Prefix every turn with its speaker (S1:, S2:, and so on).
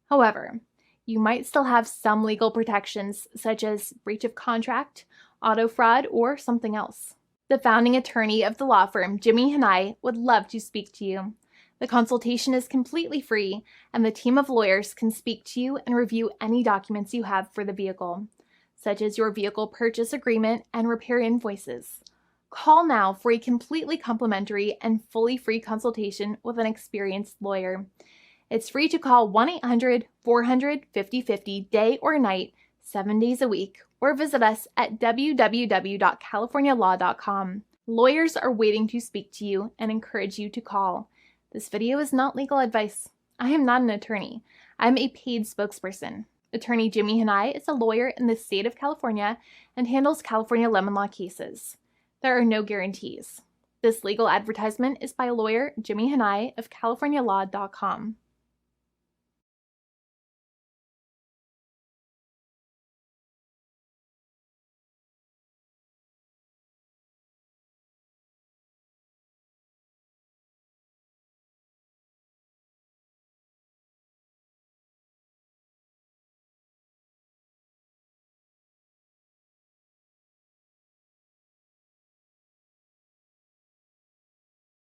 S1: However, you might still have some legal protections such as breach of contract, auto fraud, or something else. The founding attorney of the law firm, Jimmy and I, would love to speak to you. The consultation is completely free, and the team of lawyers can speak to you and review any documents you have for the vehicle, such as your vehicle purchase agreement and repair invoices. Call now for a completely complimentary and fully free consultation with an experienced lawyer. It's free to call 1-800-400-5050 day or night, 7 days a week, or visit us at www.californialaw.com. Lawyers are waiting to speak to you and encourage you to call. This video is not legal advice. I am not an attorney. I'm a paid spokesperson. Attorney Jimmy Hanai is a lawyer in the state of California and handles California lemon law cases. There are no guarantees. This legal advertisement is by lawyer Jimmy Hanai of CaliforniaLaw.com.